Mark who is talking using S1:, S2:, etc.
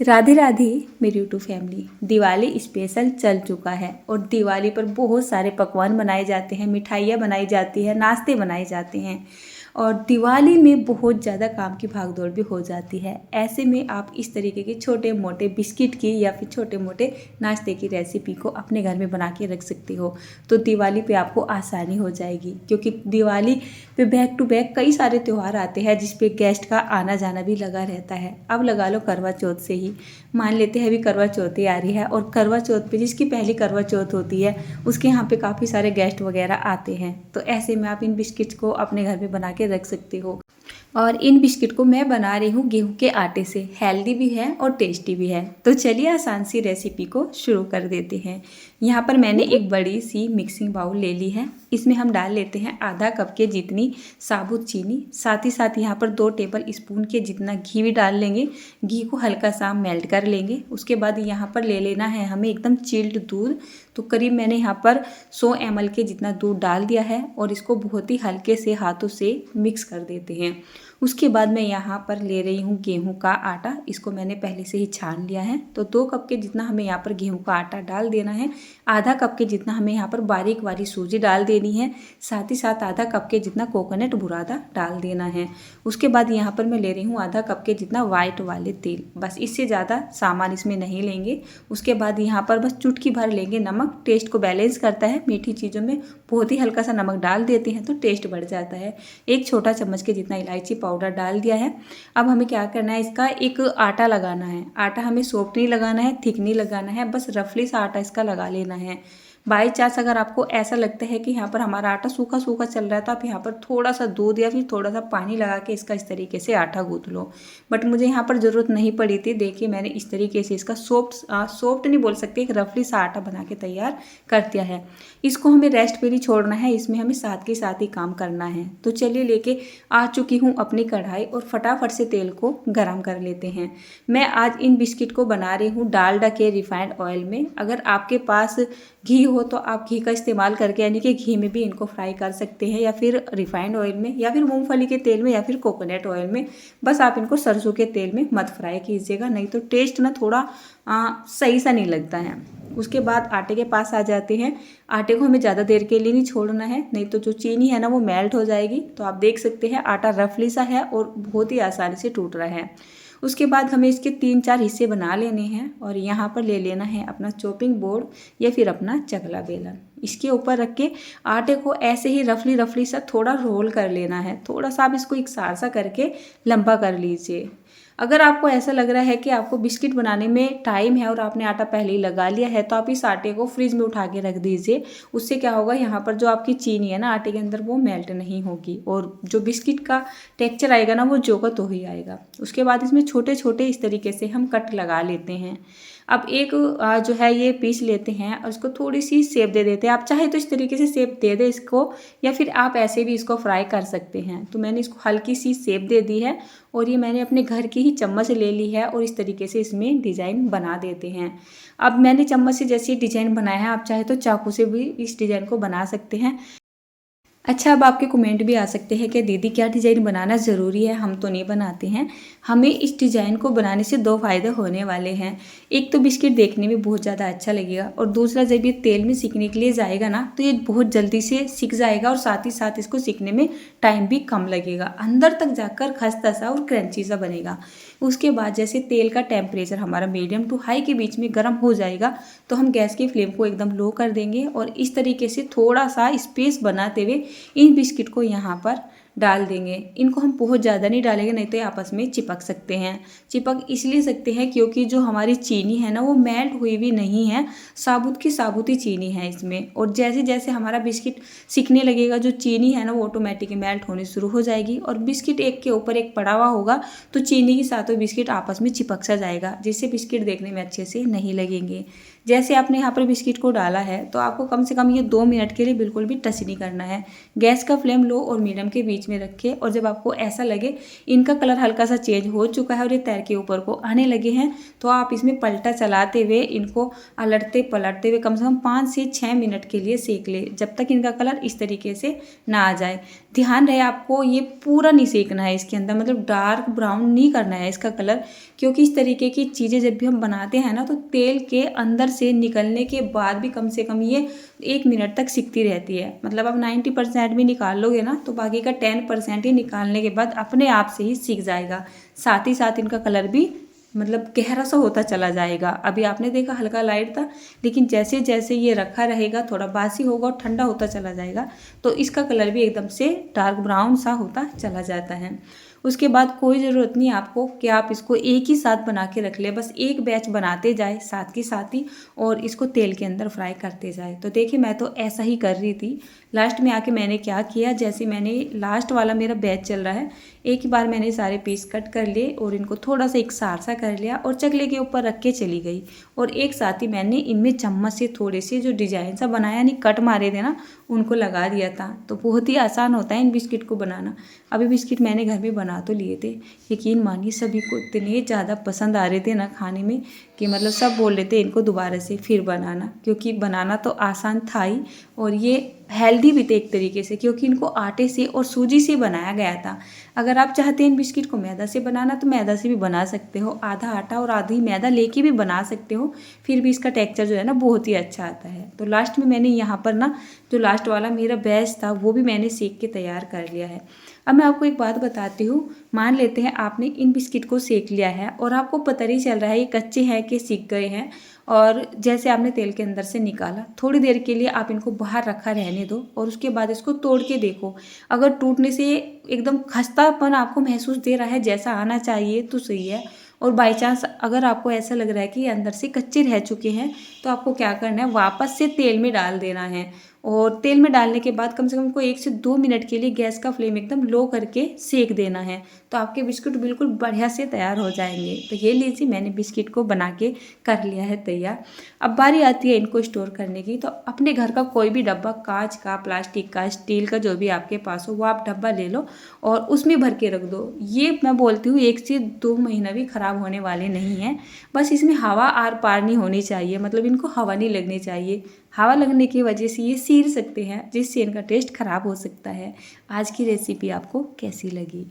S1: राधे राधे मेरी YouTube family. Diwali special चल चुका है और दिवाली पर बहुत सारे पकवान बनाए जाते हैं, मिठाइयाँ बनाई जाती है, नाश्ते बनाए जाते हैं और दिवाली में बहुत ज़्यादा काम की भागदौड़ भी हो जाती है। ऐसे में आप इस तरीके के छोटे मोटे बिस्किट की या फिर छोटे मोटे नाश्ते की रेसिपी को अपने घर में बना के रख सकते हो तो दिवाली पे आपको आसानी हो जाएगी, क्योंकि दिवाली पे बैक टू बैक कई सारे त्यौहार आते हैं जिस पे गेस्ट का आना जाना भी लगा रहता है। अब लगा लो करवा चौथ से ही, मान लेते हैं अभी करवा चौथ ही आ रही है और करवा चौथ पे जिसकी पहली करवा चौथ होती है उसके यहाँ पे काफ़ी सारे गेस्ट वगैरह आते हैं। तो ऐसे में आप इन बिस्किट्स को अपने घर में बना के रख सकते हो। और इन बिस्किट को मैं बना रही हूँ गेहूं के आटे से। हेल्दी भी है और टेस्टी भी है। तो चलिए आसान सी रेसिपी को शुरू कर देते हैं। यहाँ पर मैंने एक बड़ी सी मिक्सिंग बाउल ले ली है। इसमें हम डाल लेते हैं आधा कप के जितनी साबुत चीनी, साथ ही साथ यहाँ पर 2 टेबल स्पून के जितना घी भी डाल लेंगे। घी को हल्का सा मेल्ट कर लेंगे। उसके बाद यहाँ पर ले लेना है हमें एकदम चिल्ड दूध। तो करीब मैंने यहाँ पर 100 ml के जितना दूध डाल दिया है और इसको बहुत ही हल्के से हाथों से मिक्स कर देते हैं। उसके बाद मैं यहाँ पर ले रही हूँ गेहूं का आटा। इसको मैंने पहले से ही छान लिया है। तो 2 कप के जितना हमें यहाँ पर गेहूं का आटा डाल देना है। आधा कप के जितना हमें यहाँ पर बारीक वाली सूजी डाल देनी है। साथ ही साथ आधा कप के जितना कोकोनट बुरादा डाल देना है। उसके बाद यहाँ पर मैं ले रही हूँ आधा कप के जितना वाइट वाले तेल। बस इससे ज़्यादा सामान इसमें नहीं लेंगे। उसके बाद यहाँ पर बस चुटकी भर लेंगे नमक। टेस्ट को बैलेंस करता है। मीठी चीज़ों में बहुत ही हल्का सा नमक डाल देते हैं तो टेस्ट बढ़ जाता है। 1 छोटा चम्मच के जितना इलायची पाउडर डाल दिया है। अब हमें क्या करना है, इसका एक आटा लगाना है। आटा हमें सॉफ्ट नहीं लगाना है, थिक नहीं लगाना है, बस रफली सा आटा इसका लगा लेना है। बाई चांस अगर आपको ऐसा लगता है कि यहाँ पर हमारा आटा सूखा सूखा चल रहा है तो आप यहाँ पर थोड़ा सा दूध या फिर थोड़ा सा पानी लगा के इसका इस तरीके से आटा गूंथ लो। बट मुझे यहाँ पर ज़रूरत नहीं पड़ी थी। देखिए मैंने इस तरीके से इसका सॉफ्ट नहीं बोल सकते, एक रफली सा आटा बना के तैयार कर दिया है। इसको हमें रेस्ट पे नहीं छोड़ना है, इसमें हमें साथ के साथ ही काम करना है। तो चलिए लेके आ चुकी हूँ अपनी कढ़ाई और फटाफट से तेल को गर्म कर लेते हैं। मैं आज इन बिस्किट को बना रही हूँ डालडा के रिफाइंड ऑयल में। अगर आपके पास घी हो तो आप घी का इस्तेमाल करके यानी कि घी में भी इनको फ्राई कर सकते हैं, या फिर रिफाइंड ऑयल में, या फिर मूंगफली के तेल में, या फिर कोकोनट ऑयल में। बस आप इनको सरसों के तेल में मत फ्राई कीजिएगा, नहीं तो टेस्ट ना थोड़ा सही सा नहीं लगता है। उसके बाद आटे के पास आ जाते हैं। आटे को हमें ज़्यादा देर के लिए नहीं छोड़ना है, नहीं तो जो चीनी है ना वो मेल्ट हो जाएगी। तो आप देख सकते हैं आटा रफली सा है और बहुत ही आसानी से टूट रहा है। उसके बाद हमें इसके 3-4 हिस्से बना लेने हैं और यहाँ पर ले लेना है अपना चॉपिंग बोर्ड या फिर अपना चकला बेलन। इसके ऊपर रख के आटे को ऐसे ही रफली सा थोड़ा रोल कर लेना है। थोड़ा सा आप इसको एकसार सा करके लंबा कर लीजिए। अगर आपको ऐसा लग रहा है कि आपको बिस्किट बनाने में टाइम है और आपने आटा पहले ही लगा लिया है तो आप इस आटे को फ्रिज में उठा के रख दीजिए। उससे क्या होगा, यहाँ पर जो आपकी चीनी है ना आटे के अंदर वो मेल्ट नहीं होगी और जो बिस्किट का टेक्सचर आएगा ना वो जो का तो ही आएगा। उसके बाद इसमें छोटे छोटे इस तरीके से हम कट लगा लेते हैं। अब एक जो है ये पीस लेते हैं और इसको थोड़ी सी शेप दे देते हैं। आप चाहे तो इस तरीके से शेप दे दे इसको, या फिर आप ऐसे भी इसको फ्राई कर सकते हैं। तो मैंने इसको हल्की सी शेप दे दी है और ये मैंने अपने घर की ही चम्मच ले ली है और इस तरीके से इसमें डिज़ाइन बना देते हैं। अब मैंने चम्मच से जैसे डिज़ाइन बनाया है, आप चाहे तो चाकू से भी इस डिज़ाइन को बना सकते हैं। अच्छा, अब आपके कमेंट भी आ सकते हैं कि दीदी क्या डिज़ाइन बनाना ज़रूरी है, हम तो नहीं बनाते हैं। हमें इस डिज़ाइन को बनाने से 2 फायदे होने वाले हैं। एक तो बिस्किट देखने में बहुत ज़्यादा अच्छा लगेगा और दूसरा जब ये तेल में सीखने के लिए जाएगा ना तो ये बहुत जल्दी से सीख जाएगा और साथ ही साथ इसको सीखने में टाइम भी कम लगेगा। अंदर तक जाकर खस्ता सा और क्रंची सा बनेगा। उसके बाद जैसे तेल का टेम्परेचर हमारा मीडियम टू हाई के बीच में गर्म हो जाएगा तो हम गैस की फ्लेम को एकदम लो कर देंगे और इस तरीके से थोड़ा सा स्पेस बनाते हुए इन बिस्किट को यहाँ पर डाल देंगे। इनको हम बहुत ज़्यादा नहीं डालेंगे, नहीं तो ये आपस में चिपक सकते हैं। चिपक इसलिए सकते हैं क्योंकि जो हमारी चीनी है ना वो मेल्ट हुई भी नहीं है, साबुत की साबुत ही चीनी है इसमें। और जैसे जैसे हमारा बिस्किट सिकने लगेगा जो चीनी है ना वो ऑटोमेटिक मेल्ट होनी शुरू हो जाएगी और बिस्किट एक के ऊपर एक पड़ा हुआ होगा तो चीनी के साथ बिस्किट आपस में चिपक सा जाएगा, जिससे बिस्किट देखने में अच्छे से नहीं लगेंगे। जैसे आपने यहाँ पर बिस्किट को डाला है तो आपको कम से कम ये 2 मिनट के लिए बिल्कुल भी टच नहीं करना है। गैस का फ्लेम लो और मीडियम के बीच में रखें और जब आपको ऐसा लगे इनका कलर हल्का सा चेंज हो चुका है और ये तैर के ऊपर को आने लगे हैं तो आप इसमें पलटा चलाते हुए इनको अलटते पलटते हुए कम से कम 5 से 6 मिनट के लिए सेक ले, जब तक इनका कलर इस तरीके से ना आ जाए। ध्यान रहे आपको ये पूरा नहीं सेकना है इसके अंदर, मतलब डार्क ब्राउन नहीं करना है इसका कलर, क्योंकि इस तरीके की चीज़ें जब भी हम बनाते हैं ना तो तेल के अंदर से निकलने के बाद भी कम से कम ये 1 मिनट तक सिकती रहती है। मतलब आप 90% भी निकाल लोगे ना तो बाकी का 10% ही निकालने के बाद अपने आप से ही सीख जाएगा। साथ ही साथ इनका कलर भी मतलब गहरा सा होता चला जाएगा। अभी आपने देखा हल्का लाइट था, लेकिन जैसे जैसे ये रखा रहेगा थोड़ा बासी होगा और ठंडा होता चला जाएगा तो इसका कलर भी एकदम से डार्क ब्राउन सा होता चला जाता है। उसके बाद कोई ज़रूरत नहीं आपको कि आप इसको एक ही साथ बना के रख ले, बस एक बैच बनाते जाए साथ के साथ ही और इसको तेल के अंदर फ्राई करते जाए। तो देखिए मैं तो ऐसा ही कर रही थी। लास्ट में आके मैंने क्या किया, जैसे मैंने लास्ट वाला मेरा बैच चल रहा है, एक ही बार मैंने सारे पीस कट कर लिए और इनको थोड़ा सा एकसार सा कर लिया और चकले के ऊपर रख के चली गई। और एक साथ ही मैंने इनमें चम्मच से थोड़े से जो डिजाइन सा बनाया नहीं कट मारे थे ना उनको लगा दिया था। तो बहुत ही आसान होता है इन बिस्किट को बनाना। अभी बिस्किट मैंने घर में बना तो लिए थे, यकीन मानिए सभी को इतने ज़्यादा पसंद आ रहे थे ना खाने में कि मतलब सब बोल रहे थे इनको दोबारा से फिर बनाना, क्योंकि बनाना तो आसान था ही और ये हेल्दी भी थे एक तरीके से, क्योंकि इनको आटे से और सूजी से बनाया गया था। अगर आप चाहते हैं इन बिस्किट को मैदा से बनाना तो मैदा से भी बना सकते हो, आधा आटा और आधी मैदा लेके भी बना सकते हो, फिर भी इसका टेक्सचर जो है ना बहुत ही अच्छा आता है। तो लास्ट में मैंने यहाँ पर ना जो लास्ट वाला मेरा बैच था वो भी मैंने सेक के तैयार कर लिया है। अब मैं आपको एक बात बताती हूँ, मान लेते हैं आपने इन बिस्किट को सेक लिया है और आपको पता नहीं चल रहा है ये कच्चे हैं कि सीख गए हैं, और जैसे आपने तेल के अंदर से निकाला थोड़ी देर के लिए आप इनको बाहर रखा रहने दो और उसके बाद इसको तोड़ के देखो। अगर टूटने से एकदम खस्तापन आपको महसूस दे रहा है जैसा आना चाहिए तो सही है, और बाई चांस अगर आपको ऐसा लग रहा है कि अंदर से कच्चे रह चुके हैं तो आपको क्या करना है, वापस से तेल में डाल देना है। और तेल में डालने के बाद कम से कम को 1 से 2 मिनट के लिए गैस का फ्लेम एकदम लो करके सेक देना है, तो आपके बिस्किट बिल्कुल बढ़िया से तैयार हो जाएंगे। तो ये लीजिए मैंने बिस्किट को बना के कर लिया है तैयार। अब बारी आती है इनको स्टोर करने की, तो अपने घर का कोई भी डब्बा, कांच का, प्लास्टिक का, स्टील का, जो भी आपके पास हो वो आप डब्बा ले लो और उसमें भर के रख दो। ये मैं बोलती हूँ 1 से 2 महीना भी ख़राब होने वाले नहीं हैं। बस इसमें हवा आर पार नहीं होनी चाहिए, मतलब इनको हवा नहीं लगनी चाहिए। हवा लगने की वजह से ये सीर सकते हैं जिससे इनका टेस्ट ख़राब हो सकता है। आज की रेसिपी आपको कैसी लगी?